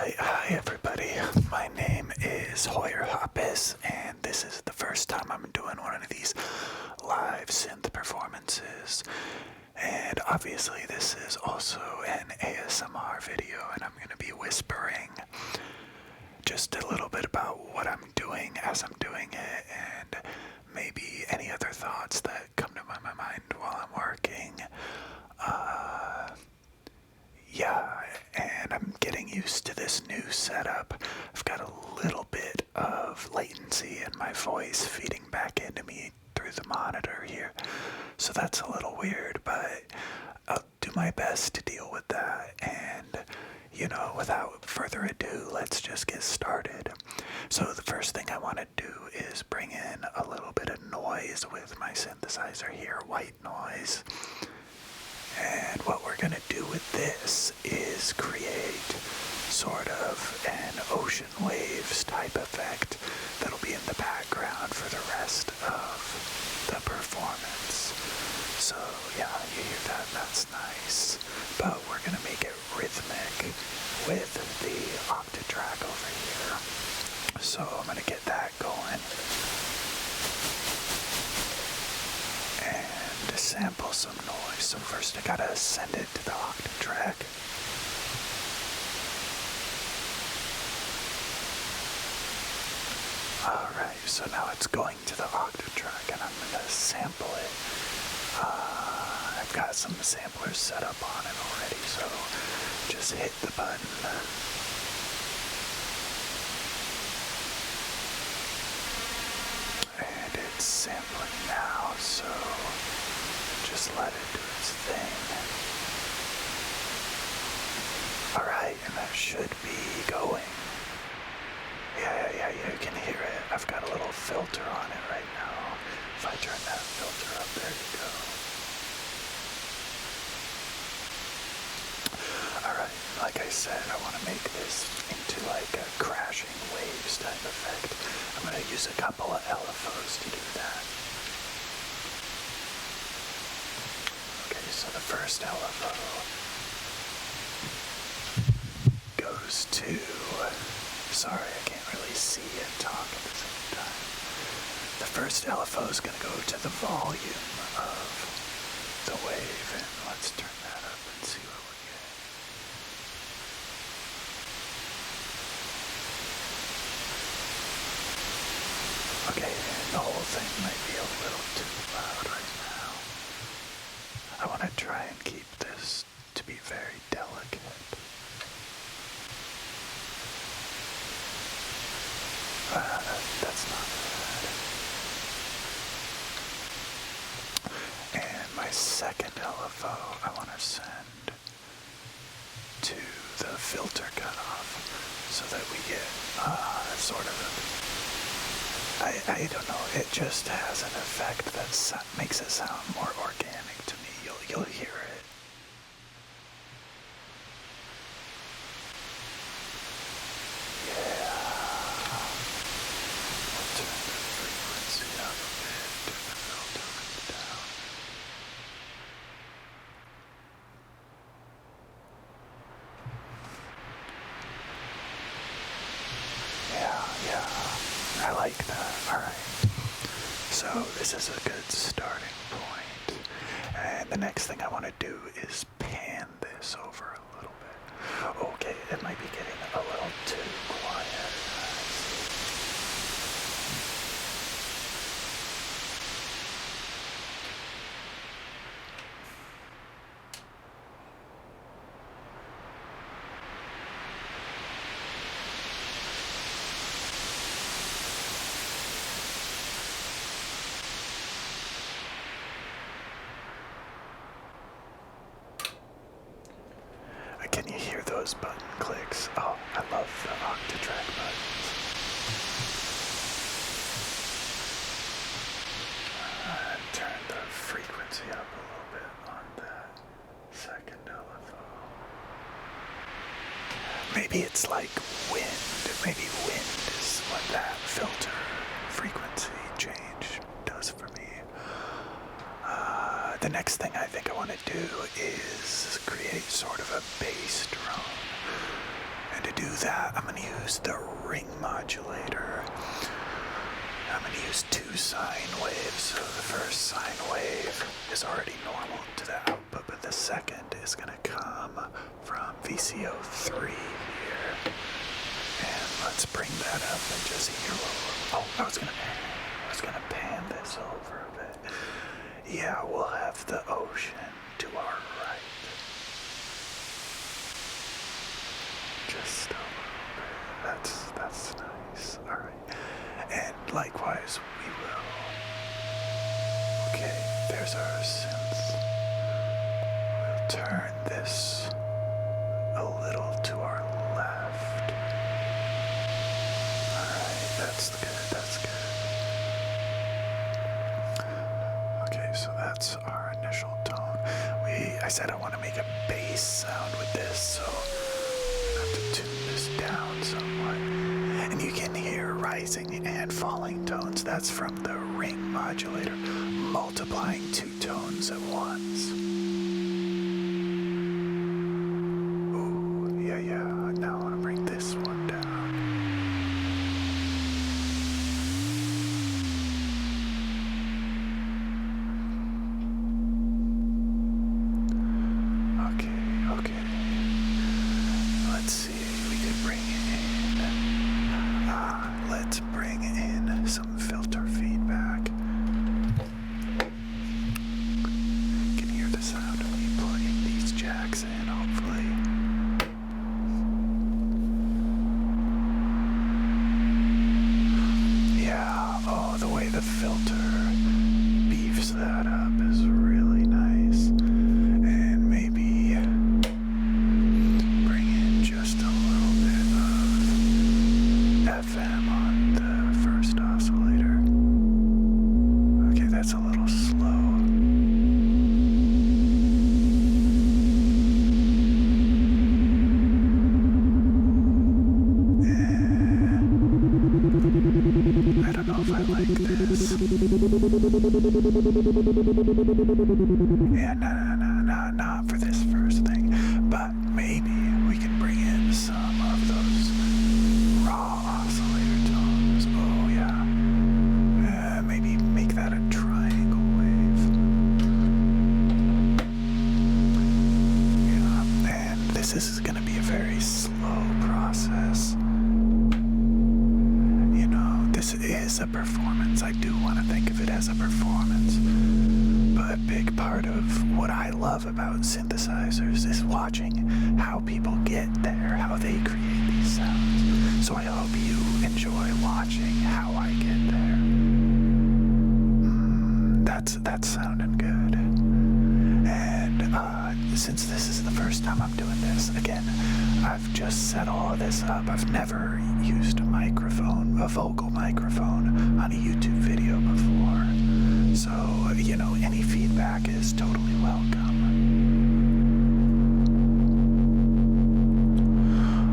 Alright, hi everybody. My name is Hoyer Hoppus, and this is the first time I'm doing one of these live synth performances. And obviously this is also an ASMR video, and I'm going to be whispering just a little bit about what I'm doing as I'm doing it, and maybe any other thoughts that come to my mind while I'm working. Yeah, and I'm getting used to this new setup. I've got a little bit of latency in my voice feeding back into me through the monitor here, so that's a little weird, but I'll do my best to deal with that. And, without further ado, let's just get started. So the first thing I want to do is bring in a little bit of noise with my synthesizer here, white noise. And what we're going to do with this is create sort of an ocean waves type effect that'll be in the background for the rest of the performance. So yeah, you hear that, that's nice. But we're going to make it rhythmic with the octave track over here. So I'm going to get that going. And sample some noise. So first I gotta send it to the octave track. Alright, so now it's going to the octave track and I'm gonna sample it. I've got some samplers set up on it already, so just hit the button. And it's sampling now, so just let it do its thing. Alright, and that should be going. Yeah, you can hear it. I've got a little filter on it right now. If I turn that filter up, there you go. Alright, like I said, I want to make this into like a crashing waves type effect. I'm going to use a couple of LFOs to do that. Okay, so the first LFO goes to... Sorry, I can't really see and talk at the same time. The first LFO is going to go to the volume of the wave, and let's turn that up and see what we get. Okay, the whole thing might be a little too loud right now. I want to try and keep this to be very delicate. That's not bad. And my second LFO I want to send to the filter cutoff so that we get sort of I don't know, it just has an effect that makes it sound more organic to me. You'll hear it. Yeah. We'll turn the frequency up a bit, turn the filter rate down. Yeah, I like that. Alright. So this is a good starting point. And the next thing I want to do is pan this over a little bit. Okay, it might be getting a little too quiet. Can you hear those button clicks? Oh, I love the octave track buttons. Turn the frequency up a little bit on that second LFO. Maybe it's like wind. Maybe wind is what that filter frequency change does for me. The next thing I think I want to do is create sort of a bass drone. And to do that, I'm going to use the ring modulator. I'm going to use 2 sine waves. So the first sine wave is already normal to the output, but the second is going to come from VCO3 here. And let's bring that up and just hear what I was gonna pan this over a bit. Yeah, we'll have the ocean to our right. Just a little bit. That's nice. Alright. And likewise we will. Okay, there's our synth. We'll turn this a little to our left. Alright, that's good. Okay, so that's our initial tone. I said I want to make a bass sound with this, so I'm going to have to tune this down somewhat. And you can hear rising and falling tones. That's from the ring modulator, multiplying 2 tones at once. Ooh, yeah. Now I want to bring this one down. Okay. Let's see, we could bring in, let's bring in some filter feedback. You can hear the sound of me plugging these jacks in, hopefully. Yeah, oh, the way the filter beefs that up is really nice. And maybe bring in just a little bit of FM on the first oscillator. Okay, that's a little slow. I don't know if I like this. Yeah, no, not for this first thing. But maybe we can bring in some of those raw oscillator tones. Oh, yeah. Maybe make that a triangle wave. Yeah, and this is going to be a very slow process. This is a performance. I do want to think of it as a performance. But a big part of what I love about synthesizers is watching how people get there, how they create these sounds. So I hope you enjoy watching how I get there. That's sounding good. And since this is the first time I'm doing this, again, I've just set all of this up. I've never used a vocal microphone on a YouTube video before. So, any feedback is totally welcome.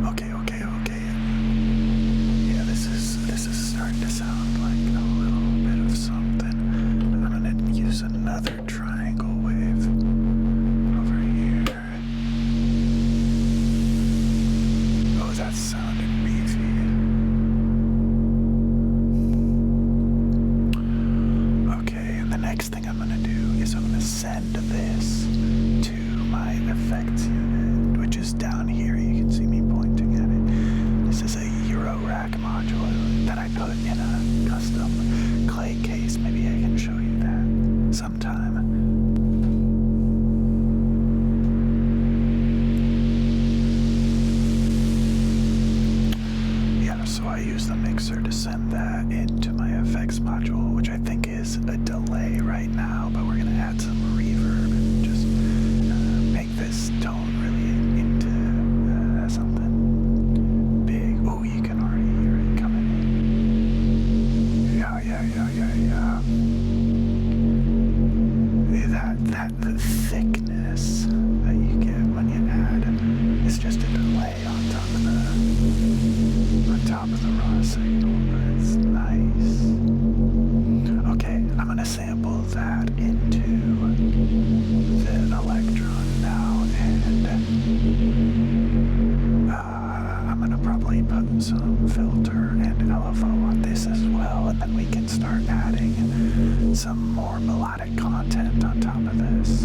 Okay. Yeah, this is starting to sound like a little bit of something. I'm gonna use another triangle wave over here. Oh, that's sounding beefy. Okay, and the next thing I'm gonna do is I'm gonna send this to my effects unit, which is down here. You can see me pointing at it. This is a Euro rack module that I put in a custom clay case. Maybe I can show you that sometime. So I use the mixer to send that into my effects module, which I think is a delay right now, but we're going to add some reverb and just make this tone really into something big. Oh, you can already hear it coming in. Yeah. The thickness that you get when you add is just a delay on top of the raw signal, but it's nice. Okay, I'm gonna sample that into the electron now, and I'm gonna probably some more melodic content on top of this.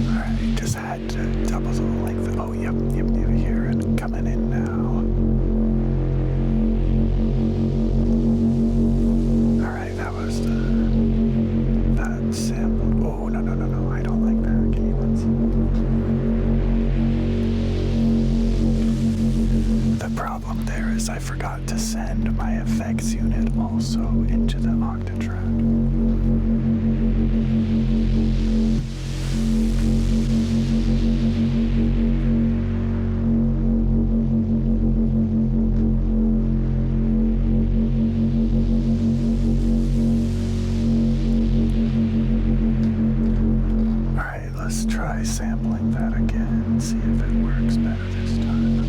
Alright, just had to double the length. Oh, yep, here and coming in now. That sample. Oh, no, I don't like that. Give me one second. The problem there is I forgot to send my effects unit also into the Octatrack. Let's try sampling that again, see if it works better this time.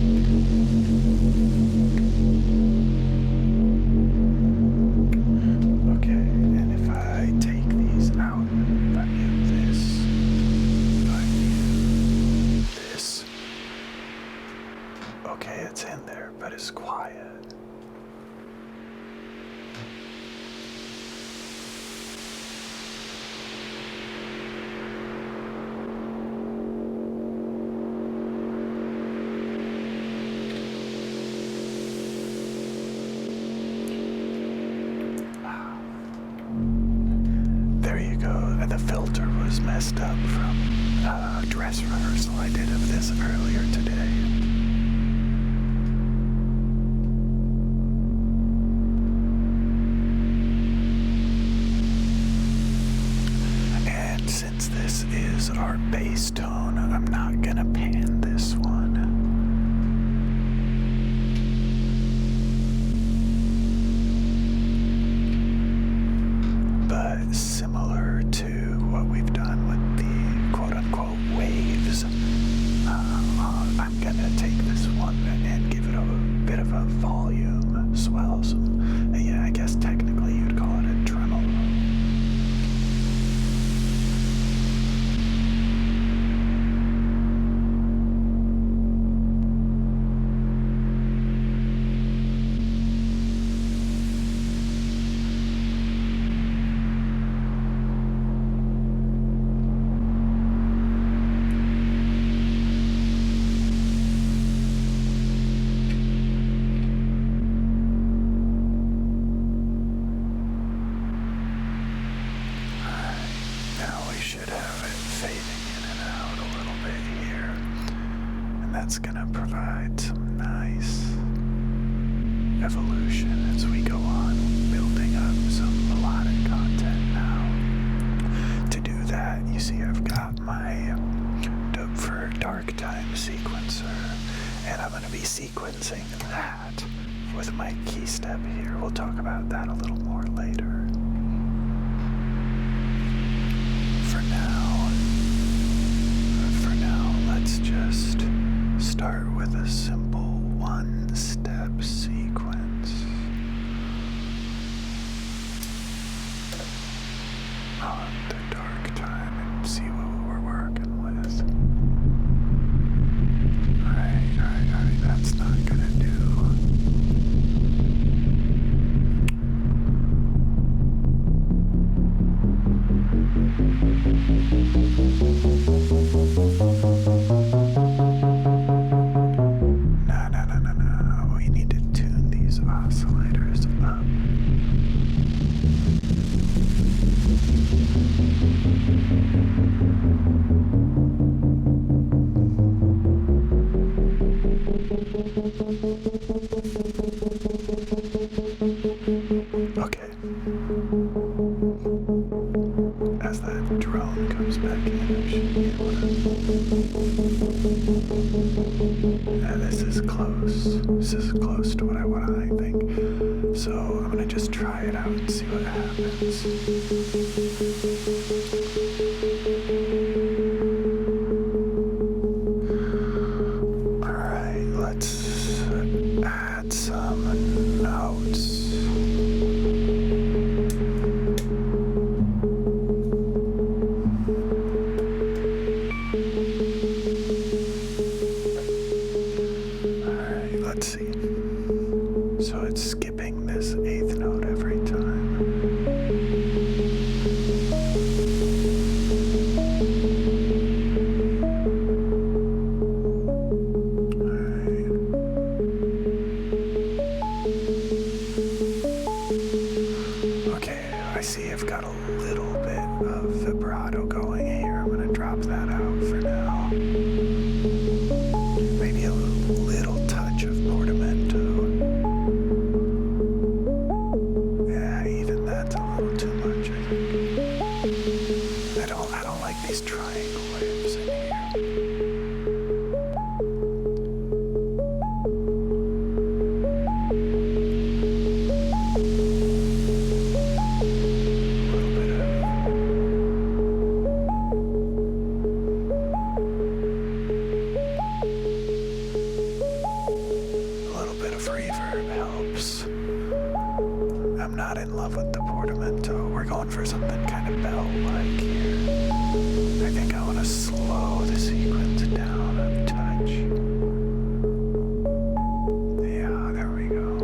Okay, and if I take these out, if I mute this, okay, it's in there, but it's quiet. The filter was messed up from a dress rehearsal I did of this earlier today. And since this is our bass tone, I'm not gonna pan this one. But similar to what we've done with the quote-unquote waves, I'm gonna take this one and give it a bit of a volume swell. Yeah, I guess technically you'd call it a tremolo. That's gonna provide some nice evolution as we go on, building up some melodic content now. To do that, you see I've got my Dope for Dark Time sequencer, and I'm gonna be sequencing that with my key step here. We'll talk about that a little more later. For now, let's just start with a simple one-step sequence on the dark time and see what we're working with. Alright, that's not gonna do. No. We need to tune these oscillators up. Okay. As that drone comes back in, I should be able to... this is close. This is close to what I want, I think. So I'm gonna just try it out and see what happens. Alright, let's add some notes. not in love with the portamento. We're going for something kind of bell-like here. I think I want to slow the sequence down a touch. Yeah, there we go.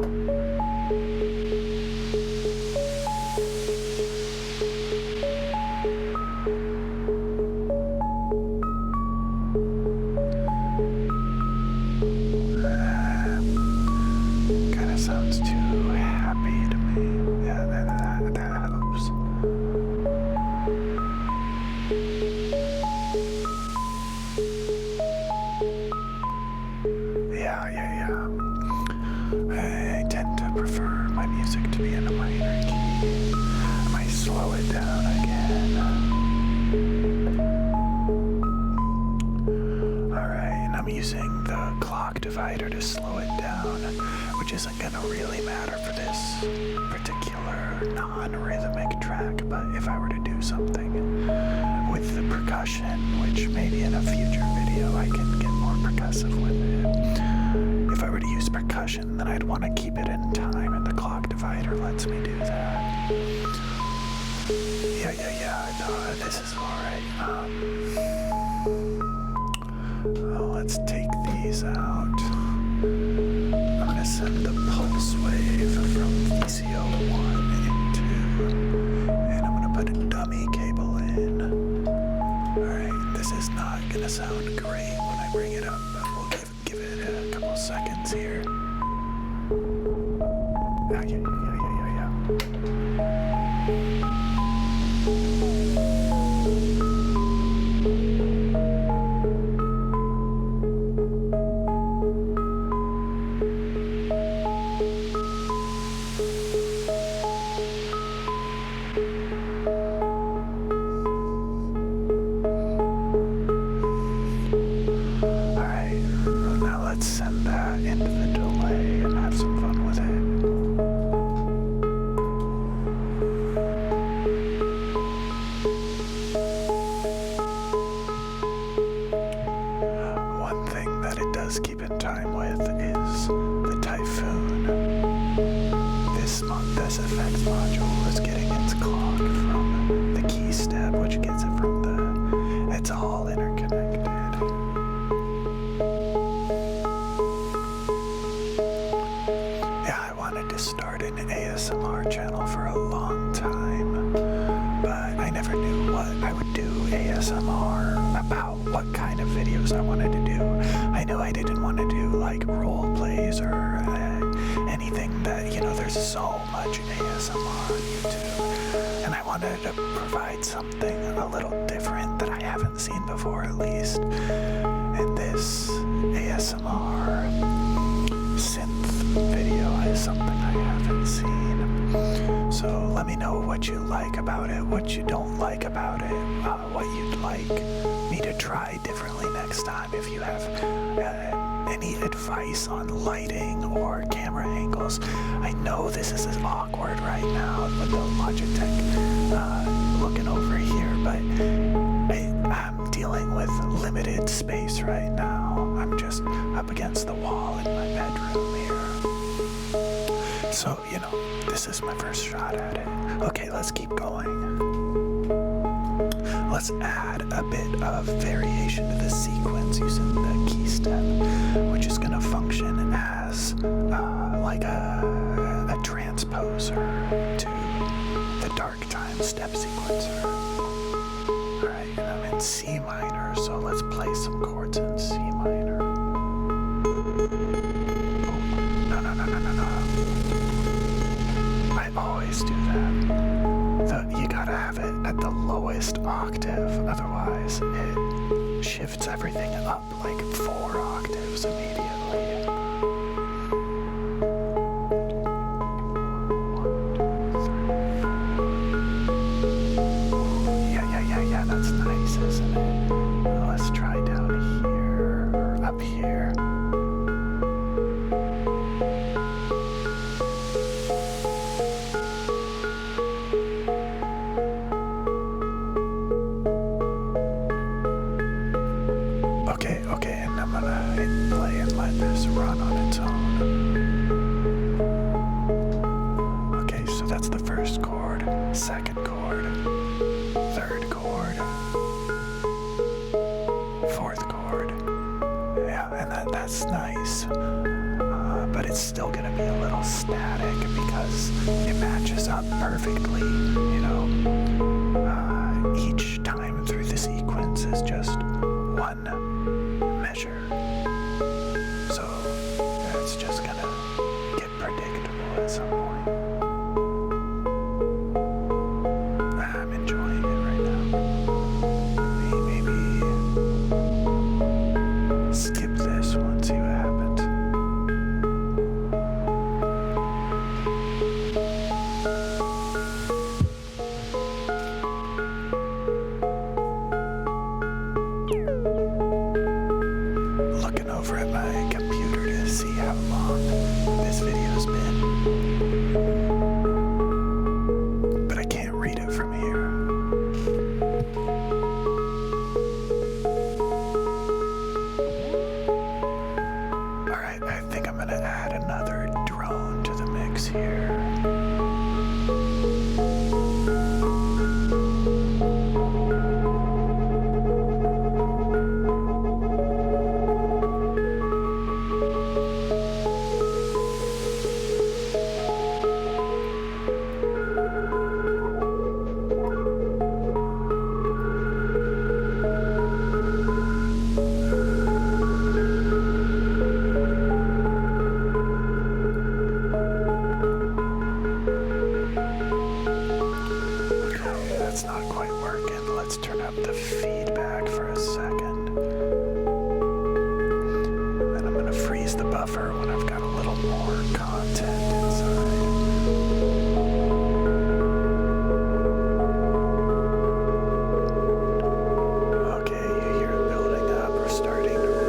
Kind of sounds too happy to me. Yeah, that helps. Yeah. I tend to prefer my music to be in a minor key. I might slow it down again. Alright, and I'm using the clock divider to slow it down, which isn't gonna really matter for this particular non-rhythmic track, but if I were to do something with the percussion, which maybe in a future video I can get more percussive with it. If I were to use percussion, then I'd want to keep it in time, and the clock divider lets me do that. Yeah, no, this is alright. Let's take these out. I'm gonna send the pulse wave from VCO1 into, and I'm gonna put a dummy cable in. Alright, this is not gonna sound great when I bring it up, but we'll give it a couple seconds here. Yeah. Let's send that into the delay and have some fun with it. One thing that it does keep in time with is the Typhoon. This effects module is getting its clock from the key step, which gets it from the... It's all interconnected. Start an ASMR channel for a long time, but I never knew what I would do ASMR about, what kind of videos I wanted to do. I knew I didn't want to do like role plays or anything that, there's so much ASMR on YouTube, and I wanted to provide something a little different that I haven't seen before, at least. And this ASMR synth video is something I haven't seen. So let me know what you like about it, what you don't like about it, what you'd like me to try differently next time. If you have any advice on lighting or camera angles. I know this is awkward right now with the Logitech looking over here, but I'm dealing with limited space right now. I'm just up against the wall in my bedroom here. So, this is my first shot at it. Okay, let's keep going. Let's add a bit of variation to the sequence using the key step, which is going to function as like a transposer to the dark time step sequencer. Alright, and I'm in C minor, so let's play some chords in C minor. Oh, no. I always do that. You gotta have it at the lowest octave, otherwise it shifts everything up like 4 octaves immediately. 1, 2, 3. Yeah, that's nice, isn't it? Let's try down here, or up here. Okay, and I'm gonna hit play and let this run on its own. Okay, so that's that's the first chord, second chord, third chord, fourth chord. Yeah, and that's nice. But it's still gonna be a little static because it matches up perfectly, you know. Each time through the sequence is just one measure. So it's just gonna get predictable at some point. I'm enjoying it right now. Maybe skip this one, see what happens. Looking over at my computer to see how long this video's been, but I can't read it from here. Alright, I think I'm gonna add another drone to the mix here. That's not quite working. Let's turn up the feedback for a second. And then I'm going to freeze the buffer when I've got a little more content inside. Okay, you hear it building up or starting to ring.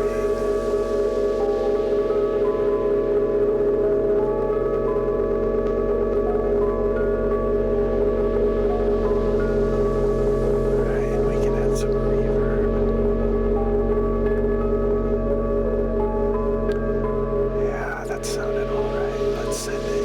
Send it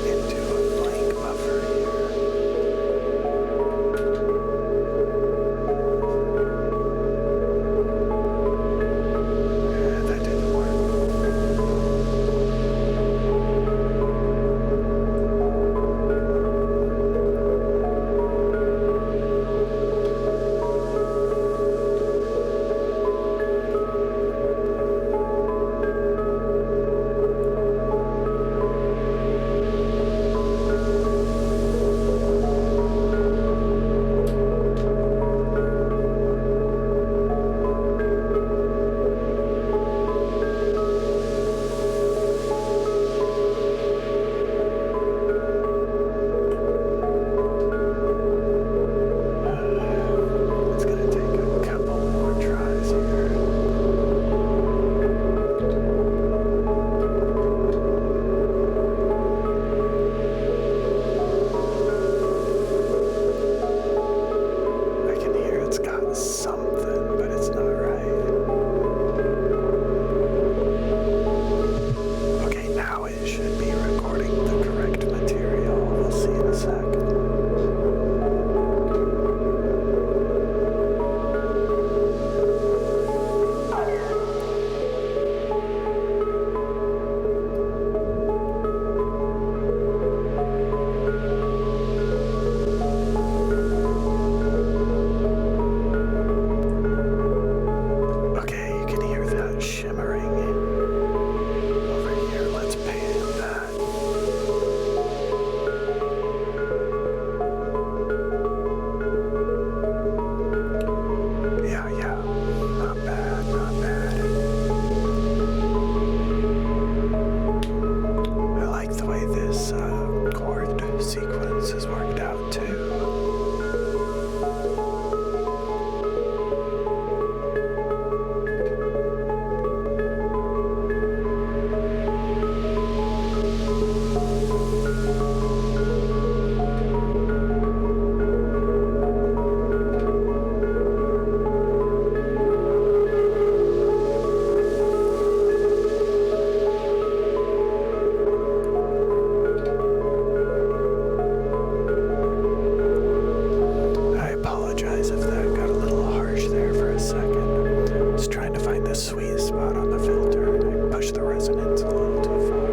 sweet spot on the filter, and I pushed the resonance a little too far.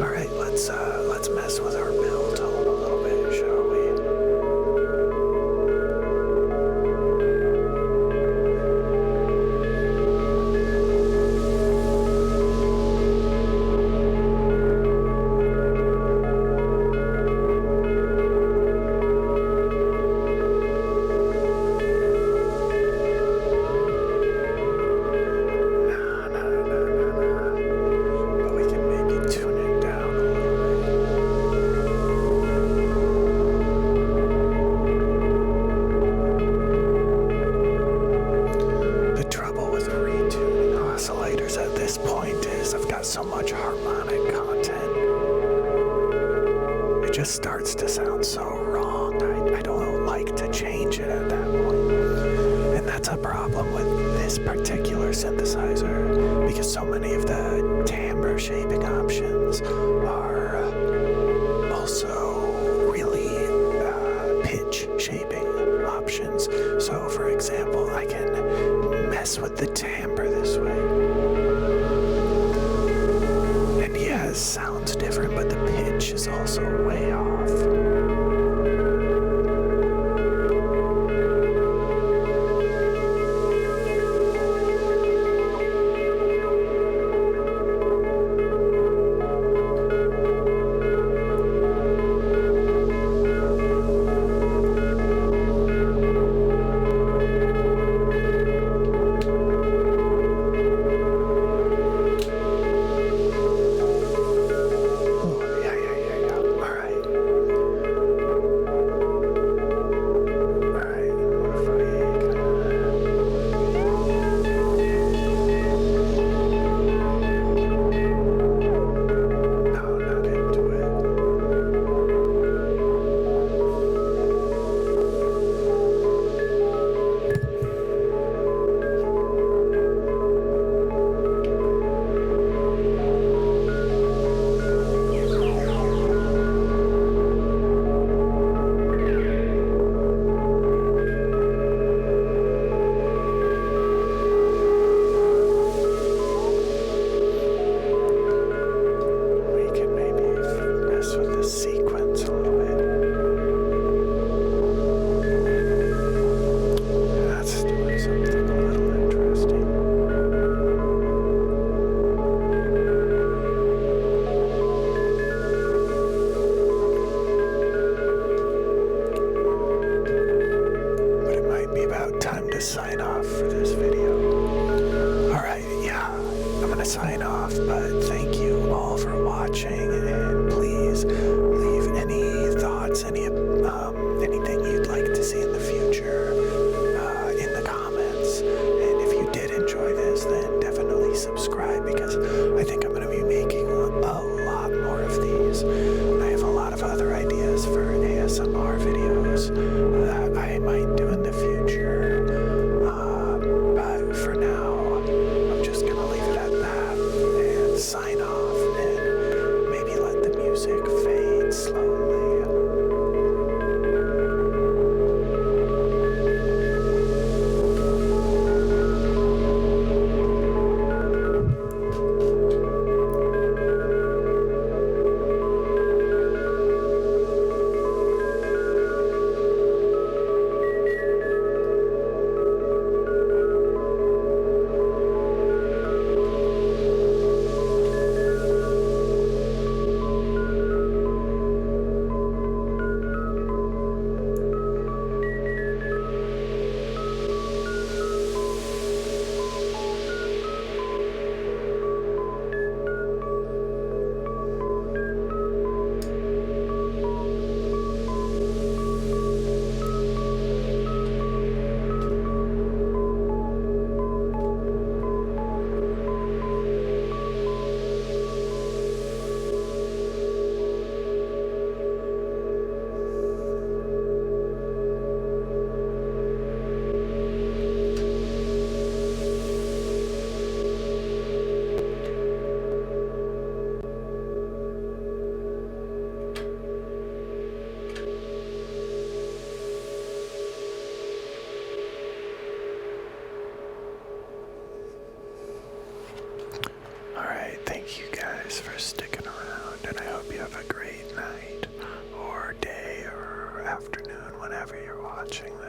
Alright, let's mess with our build tone a little bit, shall we? Oscillators at this point is I've got so much harmonic content. It just starts to sound so wrong. I don't like to change it at that point. And that's a problem with this particular synthesizer because so many of the timbre shaping options are also really pitch shaping options. So for example, I can mess with the timbre this way. And yeah, it sounds different, but the pitch is also way off. Sign off for this video. Alright, yeah, I'm gonna sign off, but thank you all for watching, and please leave any thoughts, anything you'd like to see in the future in the comments. And if you did enjoy this, then definitely subscribe, because I think I'm gonna be making a lot more of these. I have a lot of other ideas for ASMR videos that I might do in the future. But for now, I'm just gonna leave it at that and sign off and maybe let the watching